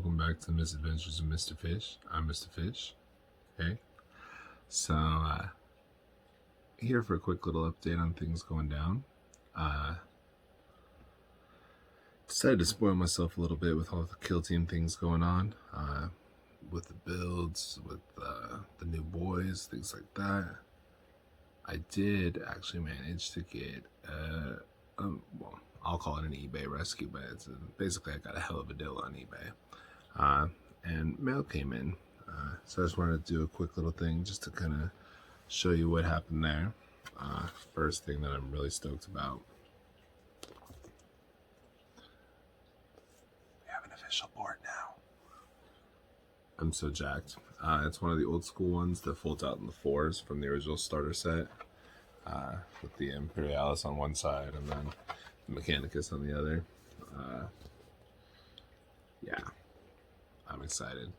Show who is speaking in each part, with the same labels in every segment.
Speaker 1: welcome back to Misadventures of Mr. Fish. I'm Mr. Fish. Okay, so here for a quick little update on things going down. Decided to spoil myself a little bit with all the kill team things going on, with the builds, with the new boys, things like that. I did actually manage to get well, I'll call it an eBay rescue, but it's basically I got a hell of a deal on eBay. And mail came in. So I just wanted to do a quick little thing just to kind of show you what happened there. First thing that I'm really stoked about. We have an official board now. I'm so jacked. It's one of the old school ones that folds out in the fours from the original starter set. With the Imperialis on one side and then the Mechanicus on the other. Yeah, I'm excited.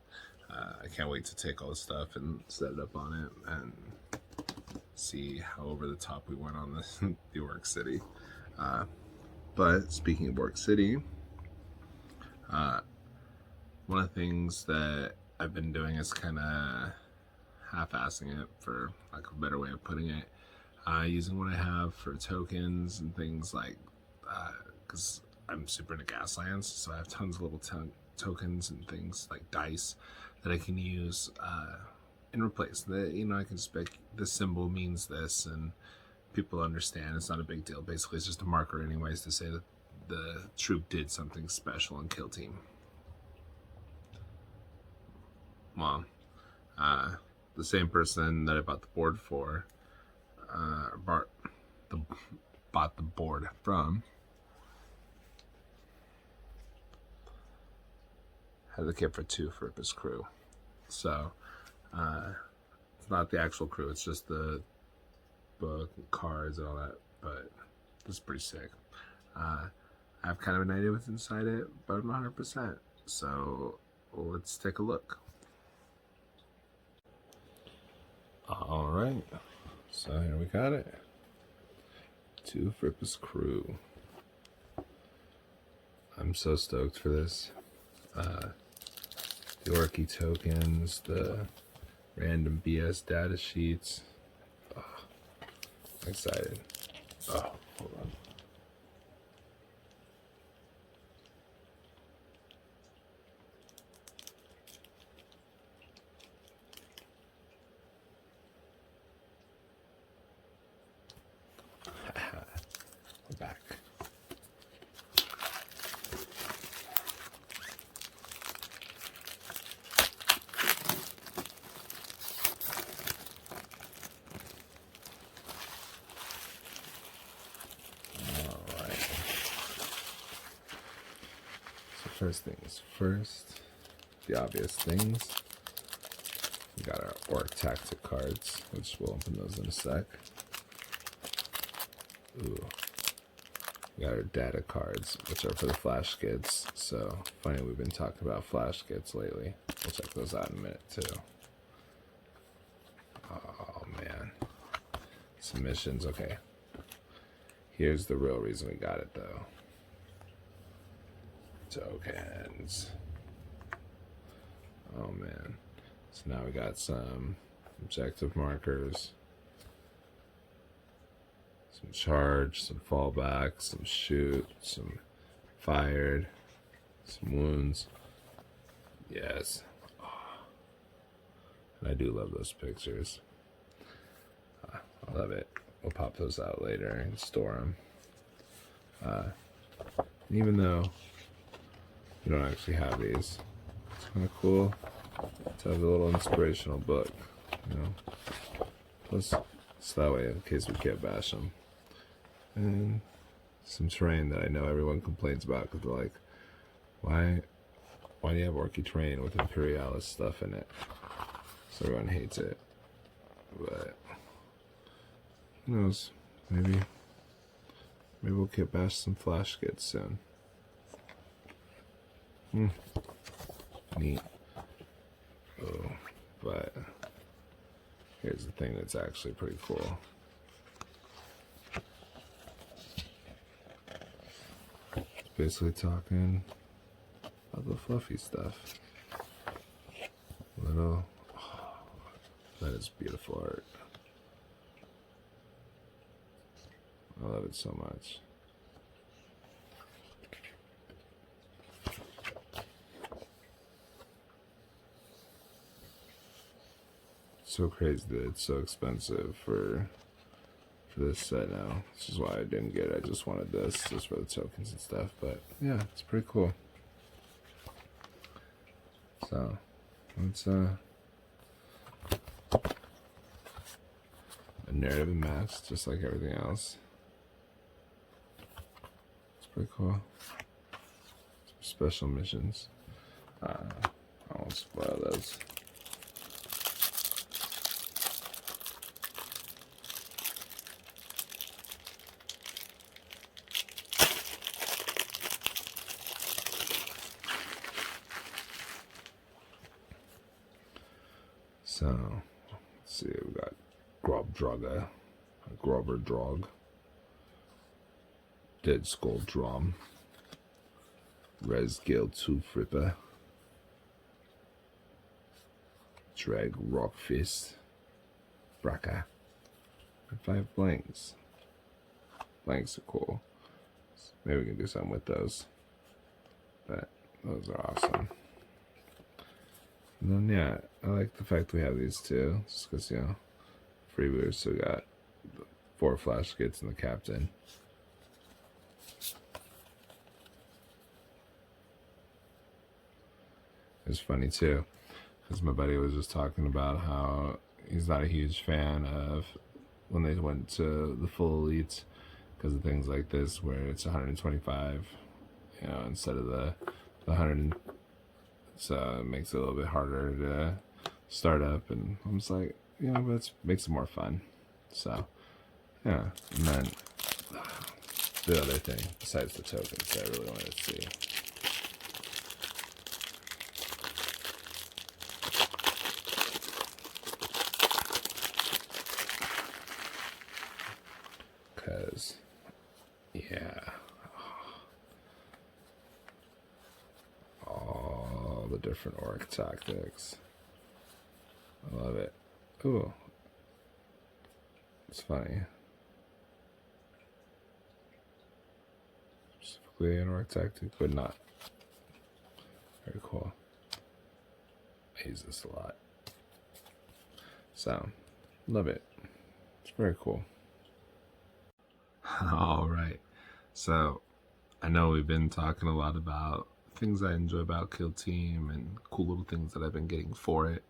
Speaker 1: I can't wait to take all the stuff and set it up on it and see how over the top we went on this the Orc City. But speaking of Orc City, one of the things that I've been doing is kind of half-assing it, for lack of a better way of putting it. Using what I have for tokens and things like, because I'm super into Gaslands, so I have tons of little tokens and things like dice that I can use and replace. I can just pick this symbol means this, and people understand it's not a big deal. Basically, it's just a marker, anyways, to say that the troop did something special in Kill Team. Well, the same person that I bought the board for. Bought the board from had the kit for 2 for his crew. So it's not the actual crew, it's just the book and cards and all that, but this is pretty sick. I have kind of an idea what's inside it, but I'm not 100%, so let's take a look. Alright, so here we got it. 2 Frippa's crew. I'm so stoked for this. The Orky tokens, the random BS data sheets. Oh, I'm excited. Oh, hold on. We're back. Alright. So first things first, the obvious things. We got our Orc Tactic cards, which we'll open those in a sec. Ooh. We got our data cards, which are for the flash kits. So, funny, we've been talking about flash kits lately. We'll check those out in a minute, too. Oh, man. Submissions, okay. Here's the real reason we got it, though. Tokens. Oh, man. So now we got some objective markers. Some charge, some fallback, some shoot, some fired, some wounds. Yes. Oh. And I do love those pictures. I love it. We'll pop those out later and store them. Even though we don't actually have these, it's kind of cool to have a little inspirational book, you know. Plus, so that way, in case we can't bash them. And some terrain that I know everyone complains about, because they're like, why do you have Orky terrain with Imperialis stuff in it? So everyone hates it. But who knows? Maybe we'll get bashed some flash kits soon. Neat. Oh, but here's the thing that's actually pretty cool. It's basically talking All the fluffy stuff. Little. Oh, that is beautiful art. I love it so much. So crazy that it's so expensive for this set now. This is why I didn't get it. I just wanted this just for the tokens and stuff. But yeah, it's pretty cool. So it's a narrative and maps, just like everything else. It's pretty cool. Special missions. I won't spoil those. So, let's see, we got Grover Drog, Dead Skull Drum, Res Gale 2 Fripper, Drag Rock Fist, Braca, and 5 blanks. Blanks are cool. Maybe we can do something with those. But those are awesome. And then, yeah, I like the fact we have these two, just because, you know, freebooters still got 4 flash kits and the captain. It's funny, too, because my buddy was just talking about how he's not a huge fan of when they went to the full elites because of things like this, where it's 125, you know, instead of the 100. So it makes it a little bit harder to start up, and I'm just like, you know, but it makes it more fun. So, yeah. And then the other thing, besides the tokens that I really wanted to see. Because, yeah. The different orc tactics. I love it. Ooh. It's funny. Specifically an orc tactic, but not. Very cool. I use this a lot. So, love it. It's very cool. Alright. So, I know we've been talking a lot about things I enjoy about Kill Team and cool little things that I've been getting for it.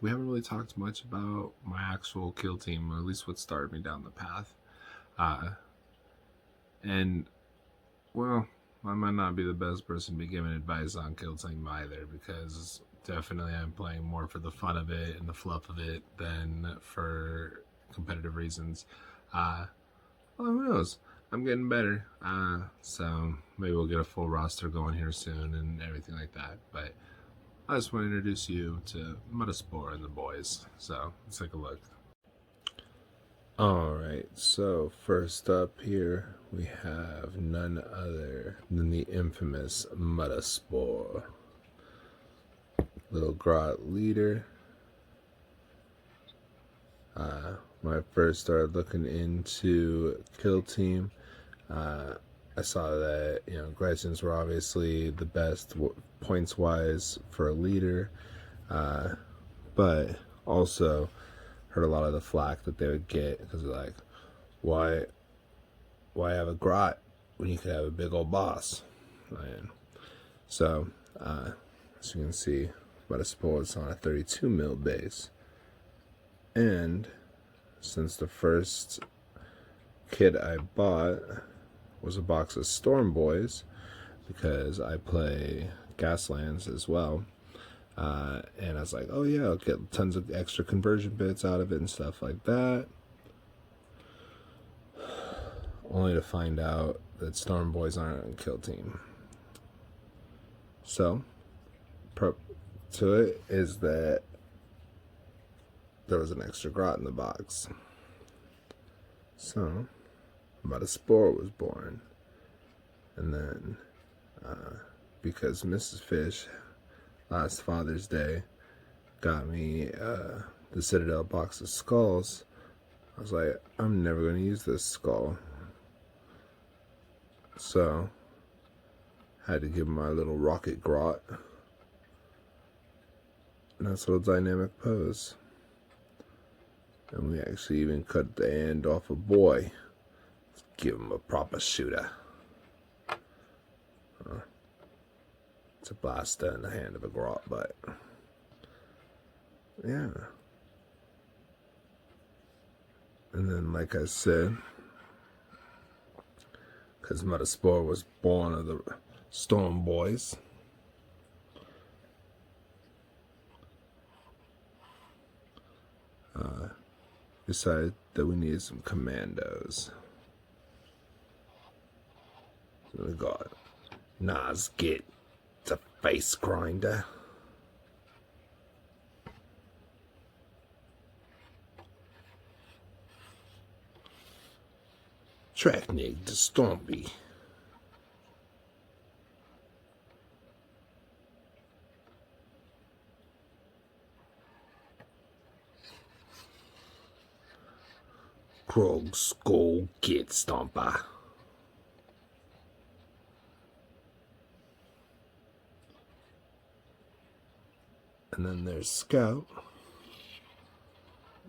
Speaker 1: We haven't really talked much about my actual Kill Team, or at least what started me down the path. And, well, I might not be the best person to be giving advice on Kill Team either, because definitely I'm playing more for the fun of it and the fluff of it than for competitive reasons. Well, who knows? I'm getting better, so maybe we'll get a full roster going here soon and everything like that. But I just want to introduce you to Misadventures and the boys. So let's take a look. Alright, so first up here we have none other than the infamous Misadventures. Little grot leader. When I first started looking into Kill Team, I saw that, you know, Gretchens were obviously the best points wise for a leader, but also heard a lot of the flack that they would get because they're like, why have a grot when you could have a big old boss? And so, as you can see, Misadventures is on a 32 mil base, and since the first kit I bought was a box of Storm Boys, because I play Gaslands as well, and I was like, oh yeah, I'll get tons of extra conversion bits out of it and stuff like that, only to find out that Storm Boys aren't on Kill Team. So, prep to it is that there was an extra grot in the box. So, Misadventures was born. And then, because Mrs. Fish last Father's Day got me the Citadel box of skulls. I was like, I'm never going to use this skull. So, I had to give him my little rocket grot. Nice little dynamic pose. And we actually even cut the end off a boy. Let's give him a proper shooter. It's a blaster in the hand of a grot, but yeah. And then, like I said, because Metaspore was born of the Storm Boys, decided that we needed some commandos. So we got Nazgit, the face grinder. Traknig, the Stompy. Krog Skull Git Stomper. And then there's Scout.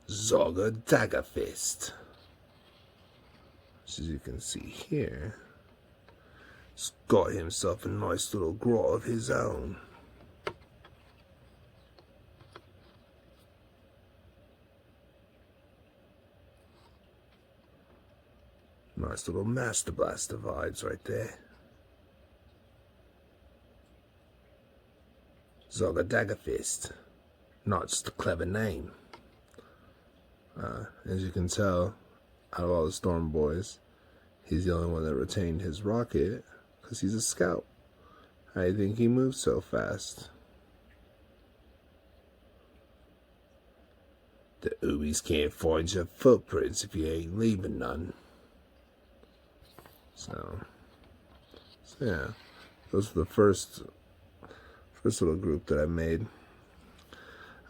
Speaker 1: Zogga Daggerfist. As you can see here, he's got himself a nice little grot of his own. Nice little Master Blaster vibes right there. Zogga Daggerfist. Not just a clever name. As you can tell, out of all the Storm Boys, he's the only one that retained his rocket because he's a scout. How do you think he moves so fast? The Ubies can't find your footprints if you ain't leaving none. So yeah, those were the first little group that I made.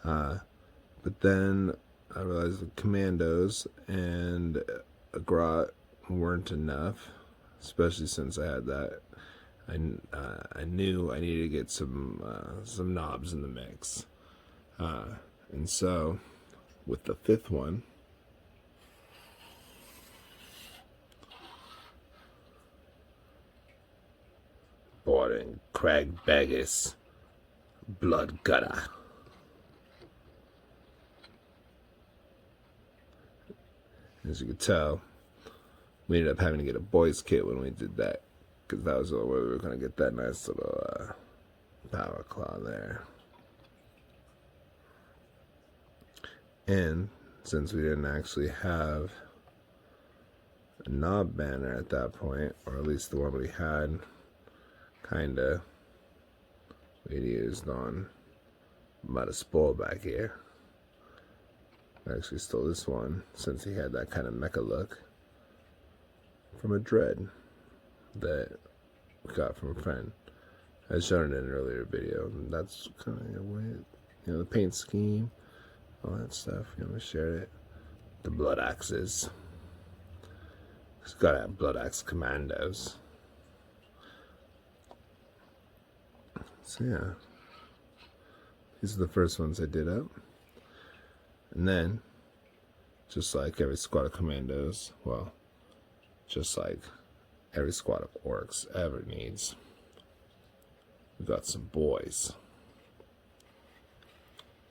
Speaker 1: But then I realized the commandos and a grot weren't enough, especially since I had that. I knew I needed to get some knobs in the mix, and so with the fifth one, bought in Crag Baggis Blood Gutter. As you can tell, we ended up having to get a boyz kit when we did that, because that was the only way we were going to get that nice little power claw there. And since we didn't actually have a knob banner at that point, or at least the one we had, kinda, we'd used on Metaspore back here. I actually stole this one since he had that kind of mecha look from a dread that we got from a friend. I shown it in an earlier video, and that's kind of way, the paint scheme, all that stuff. I shared it. The blood axes. It's gotta have blood axe commandos. So yeah, these are the first ones I did up. And then, just like every squad of commandos, well, just like every squad of orcs ever needs, we got some boys.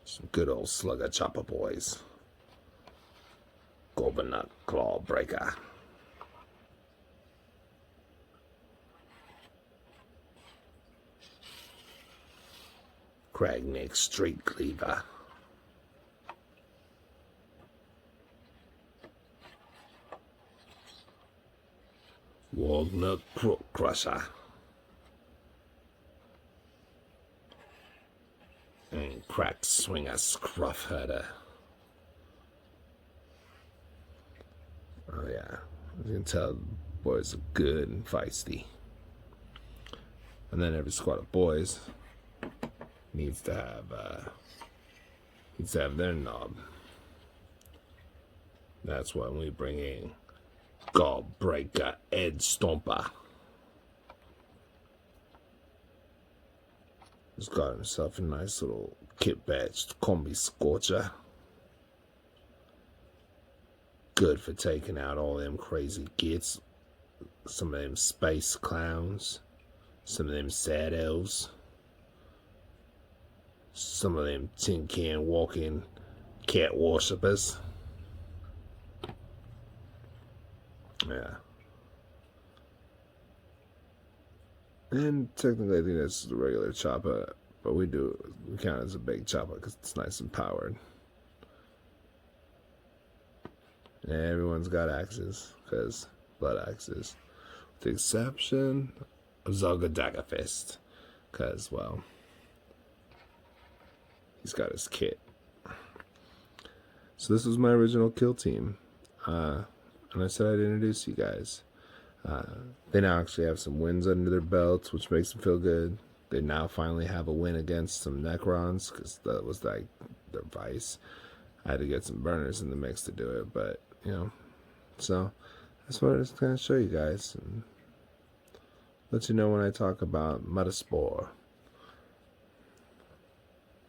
Speaker 1: Some good old slugger chopper boys. Gorbinut Claw Breaker. Cragnick Street Cleaver. Walnut Crook Crusher. And Crack Swinger Scruff Herder. Oh yeah, as you can tell, boys are good and feisty. And then every squad of boys needs to have their knob. That's when we bring in Gallbreaker Ed Stomper. He's got himself a nice little kit badge, Combi Scorcher. Good for taking out all them crazy kids. Some of them space clowns. Some of them sad elves. Some of them tin can walking cat worshippers. Yeah. And technically I think that's the regular chopper, but we count it as a big chopper because it's nice and powered. And everyone's got axes, because blood axes. With the exception of Zolga Daggerfist, because, well, he's got his kit. So this was my original kill team. And I said I'd introduce you guys. They now actually have some wins under their belts, which makes them feel good. They now finally have a win against some Necrons, because that was like their vice. I had to get some burners in the mix to do it, but, you know. So that's what I was going to show you guys. And let you know when I talk about Metaspore.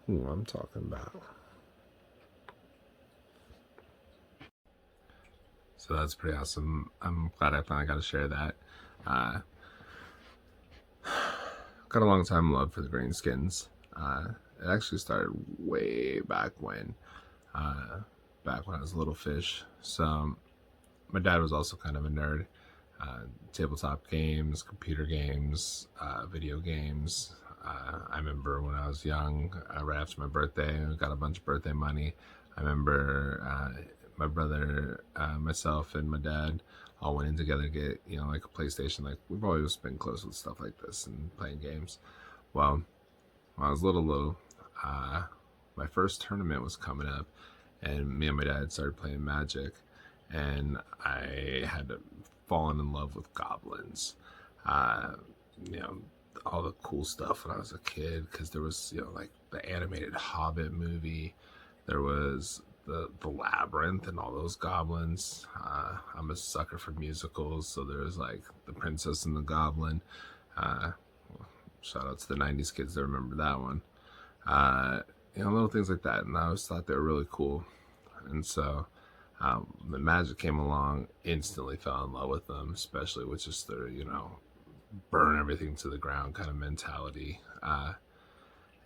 Speaker 1: Who I'm talking about. So that's pretty awesome. I'm glad I finally got to share that. Got a long time love for the Greenskins. It actually started way back when I was a little fish. So my dad was also kind of a nerd. Tabletop games, computer games, video games. I remember when I was young, right after my birthday, I got a bunch of birthday money. I remember my brother, myself, and my dad all went in together to get, like a PlayStation. Like, we've always been close with stuff like this and playing games. Well, when I was little, my first tournament was coming up, and me and my dad started playing Magic, and I had fallen in love with goblins. All the cool stuff when I was a kid, because there was, like the animated Hobbit movie, there was the Labyrinth and all those goblins. I'm a sucker for musicals, so there's like The Princess and the Goblin. Shout out to the 90s kids that remember that one. Little things like that, and I always thought they were really cool. And so the Magic came along, instantly fell in love with them, especially with just their, burn everything to the ground kind of mentality.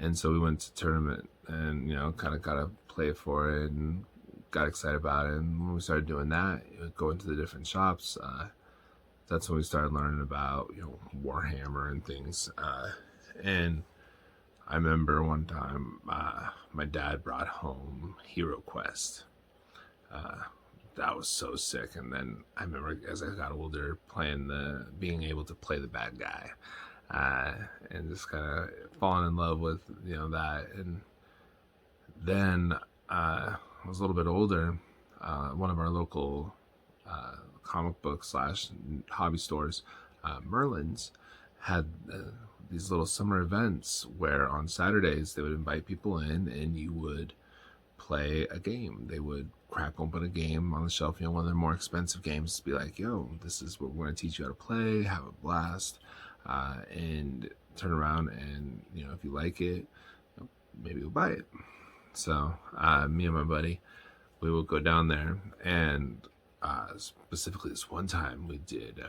Speaker 1: And so we went to tournament and, kind of got to play for it and got excited about it. And when we started doing that, going to the different shops, that's when we started learning about, Warhammer and things. And I remember one time my dad brought home Hero Quest. That was so sick. And then I remember as I got older being able to play the bad guy. And just kind of falling in love with, that. And then I was a little bit older. One of our local comic book / hobby stores, Merlin's, had these little summer events where on Saturdays they would invite people in and you would play a game. They would crack open a game on the shelf, one of their more expensive games, be like, yo, this is what we're going to teach you how to play, have a blast. And turn around and, if you like it, maybe you'll buy it. So me and my buddy, we would go down there, and specifically this one time we did,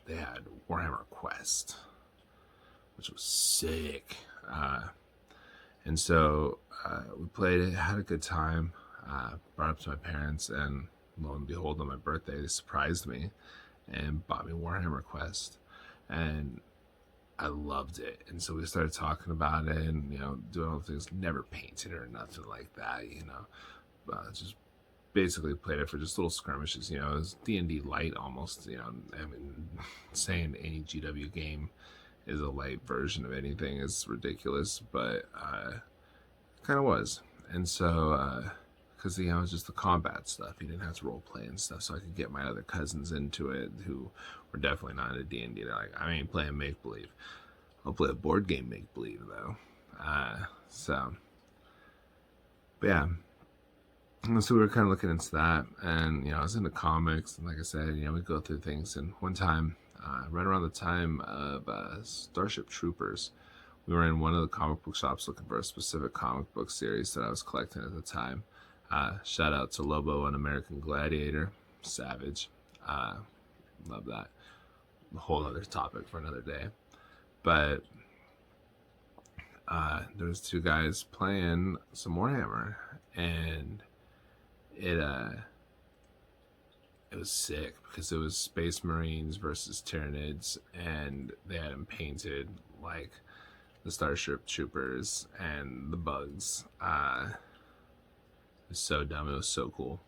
Speaker 1: they had Warhammer Quest, which was sick. And so we played it, had a good time, brought it up to my parents, and lo and behold, on my birthday, they surprised me and bought me Warhammer Quest. And I loved it. And so we started talking about it and, doing all the things, never painted it or nothing like that, just basically played it for just little skirmishes, it was D&D light almost, saying any GW game is a light version of anything is ridiculous, but kind of was. And so, because, it was just the combat stuff. You didn't have to role play and stuff, so I could get my other cousins into it who were definitely not into D&D. They're like, I ain't playing make-believe. I'll play a board game make believe though. So, but yeah. So we were kind of looking into that, and I was into comics, and like I said, we go through things. And one time, right around the time of Starship Troopers, we were in one of the comic book shops looking for a specific comic book series that I was collecting at the time. Shout out to Lobo and American Gladiator, savage. Love that. A whole other topic for another day. But there was two guys playing some Warhammer, and it was sick because it was Space Marines versus Tyranids, and they had them painted like the Starship Troopers and the bugs. It was so dumb. It was so cool.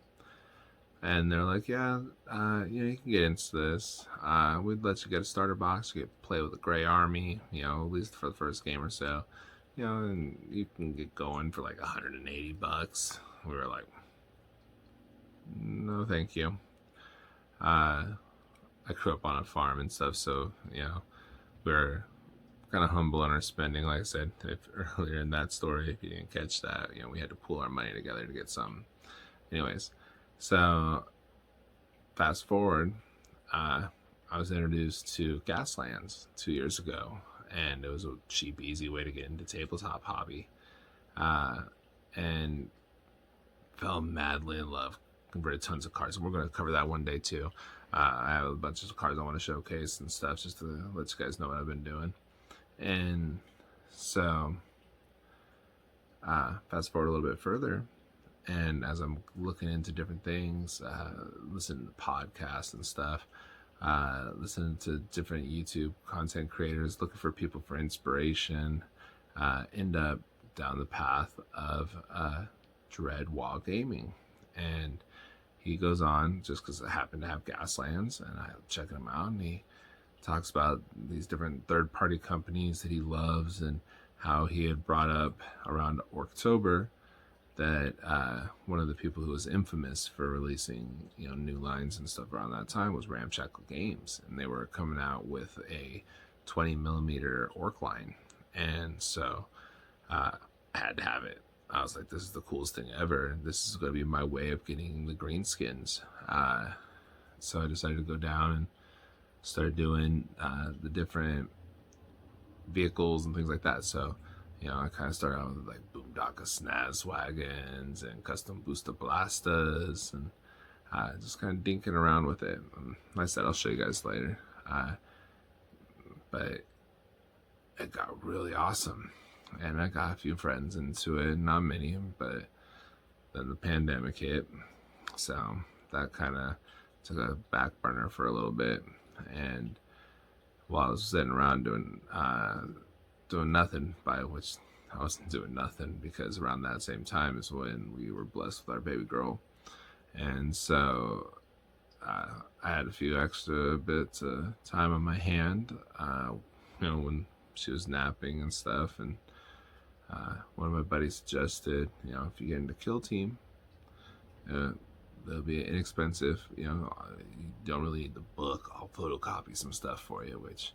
Speaker 1: And they're like, yeah, you can get into this. We'd let you get a starter box. You get to play with the Grey Army, at least for the first game or so. And you can get going for like $180. We were like, no, thank you. I grew up on a farm and stuff, so, we're kind of humble in our spending. Like I said earlier in that story, if you didn't catch that, we had to pool our money together to get some. Anyways, so fast forward, I was introduced to Gaslands 2 years ago, and it was a cheap, easy way to get into tabletop hobby, and fell madly in love. Converted tons of cards, and we're going to cover that one day too. I have a bunch of cards I want to showcase and stuff, just to let you guys know what I've been doing. And so fast forward a little bit further, and as I'm looking into different things, listening to podcasts and stuff, listening to different YouTube content creators, looking for people for inspiration, end up down the path of Dread Wall Gaming. And he goes on, just because I happen to have Gaslands, and I'm checking him out, and he talks about these different third-party companies that he loves, and how he had brought up around October that one of the people who was infamous for releasing new lines and stuff around that time was Ramshackle Games, and they were coming out with a 20mm orc line, and so I had to have it. I was like, this is the coolest thing ever. This is going to be my way of getting the greenskins. So I decided to go down and start doing the different vehicles and things like that. So, I kind of started out with like Boondocka Snaz wagons and custom Booster Blastas, and just kind of dinking around with it. Like I said, I'll show you guys later. But it got really awesome. And I got a few friends into it, not many, but then the pandemic hit, so that kind of took a back burner for a little bit. And while I was sitting around doing nothing, by which I wasn't doing nothing, because around that same time is when we were blessed with our baby girl, and so I had a few extra bits of time on my hand, when she was napping and stuff, and one of my buddies suggested, if you get into Kill Team, they'll be inexpensive. You don't really need the book. I'll photocopy some stuff for you, which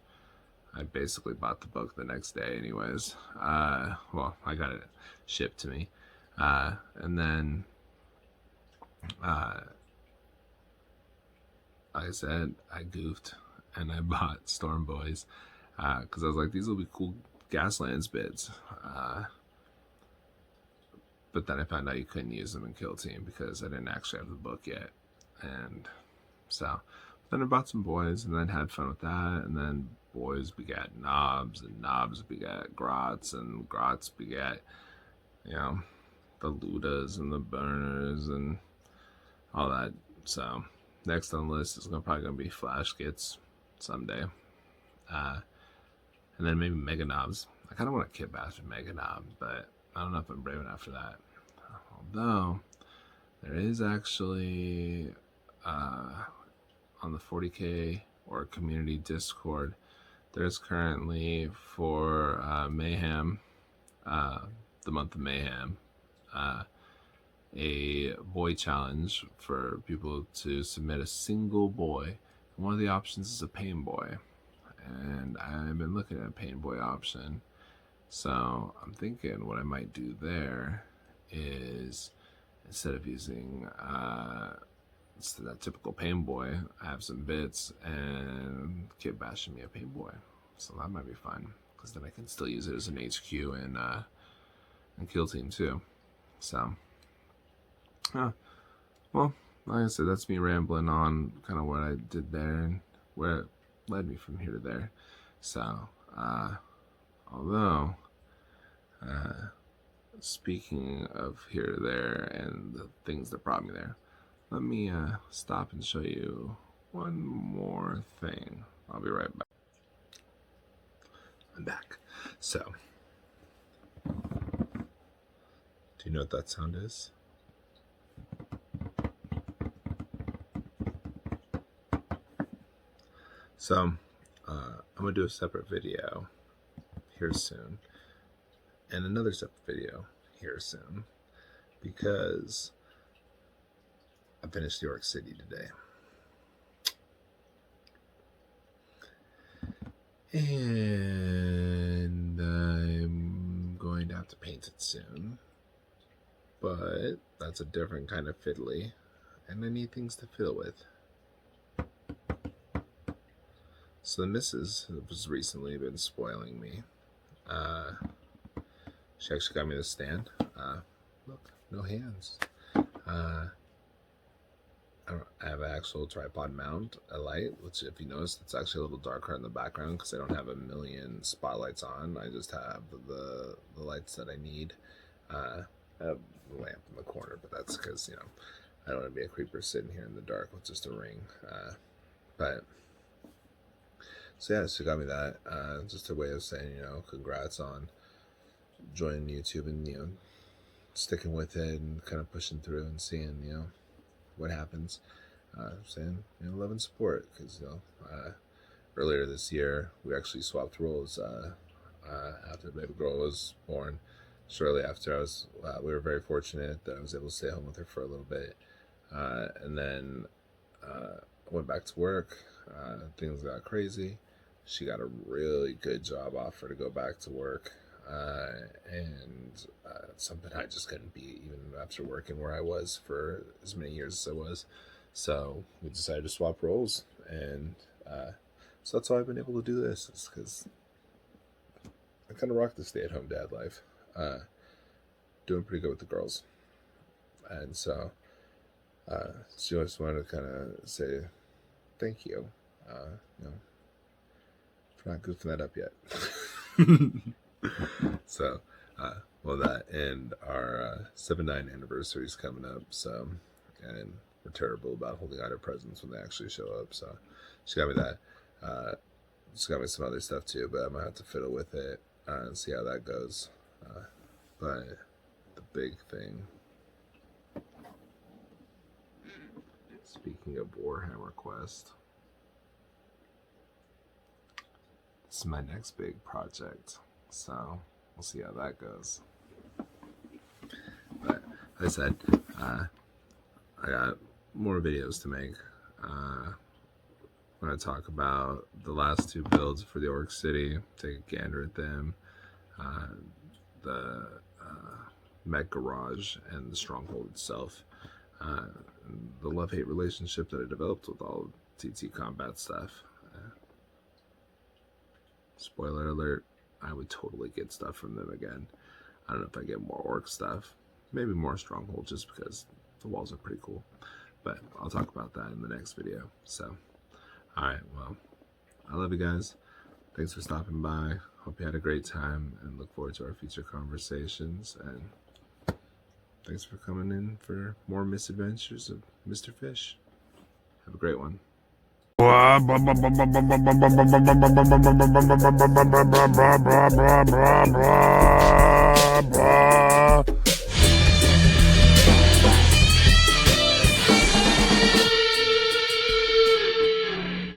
Speaker 1: I basically bought the book the next day anyways. Well, I got it shipped to me. And then, like I said, I goofed and I bought Storm Boys, because I was like, these will be cool Gaslands bids, but then I found out you couldn't use them in Kill Team because I didn't actually have the book yet, and so then I bought some Boys, and then had fun with that, and then Boys begat Knobs, and Knobs begat Grots, and Grots begat the Ludas and the Burners and all that. So next on the list is probably gonna be Flash Kits someday. And then maybe Mega Knobs. I kind of want a kit bash with Mega Knobs, but I don't know if I'm brave enough for that. Although, there is actually, on the 40K or community Discord, there's currently for Mayhem, the month of Mayhem, a boy challenge for people to submit a single boy. And one of the options is a pain boy. and I've been looking at a Paint Boy option. So I'm thinking what I might do there is, instead of using that typical Paint Boy, I have some bits and kit bashing me a Paint Boy. So that might be fun, because then I can still use it as an HQ and Kill Team too. So, well, like I said, that's me rambling on kind of what I did there and where it led me from here to there. So, although, speaking of here to there and the things that brought me there, let me stop and show you one more thing. I'll be right back. I'm back. So, do you know what that sound is? So, I'm going to do a separate video here soon, and another separate video here soon, because I finished New York City today. And I'm going to have to paint it soon, but that's a different kind of fiddly, and I need things to fiddle with. So the missus has recently been spoiling me. She actually got me the stand. Look, no hands. I have an actual tripod mount, a light, which if you notice, it's actually a little darker in the background because I don't have a million spotlights on. I just have the lights that I need. I have a lamp in the corner, but that's because, you know, I don't want to be a creeper sitting here in the dark with just a ring. So yeah, she got me that. Just a way of saying, you know, congrats on joining YouTube and, you know, sticking with it and kind of pushing through and seeing, you know, what happens. Saying, you know, love and support, because, you know, earlier this year we actually swapped roles after the baby girl was born. Shortly after, we were very fortunate that I was able to stay home with her for a little bit, and then I went back to work. Things got crazy. She got a really good job offer to go back to work, and something I just couldn't beat, even after working where I was for as many years as I was. So we decided to swap roles, and so that's how I've been able to do this, is because I kind of rock the stay-at-home dad life. Doing pretty good with the girls, and so she just wanted to kind of say thank you, you know, for not goofing that up yet. So, well, that and our 7/9 anniversary is coming up, so, and we're terrible about holding out our presents when they actually show up, so she got me that. She got me some other stuff too, but I might have to fiddle with it and see how that goes. But the big thing, speaking of Warhammer Quest, this is my next big project, so we'll see how that goes. But like I said, I got more videos to make. When I talk about the last two builds for the Orc City, take a gander at them. The Mech Garage and the Stronghold itself. The love-hate relationship that I developed with all TT combat stuff. Spoiler alert, I would totally get stuff from them again. I don't know if I get more Orc stuff. Maybe more Stronghold, just because the walls are pretty cool. But I'll talk about that in the next video. So, alright, well, I love you guys. Thanks for stopping by. Hope you had a great time, and look forward to our future conversations. And thanks for coming in for more Misadventures of Mr. Fish. Have a great one.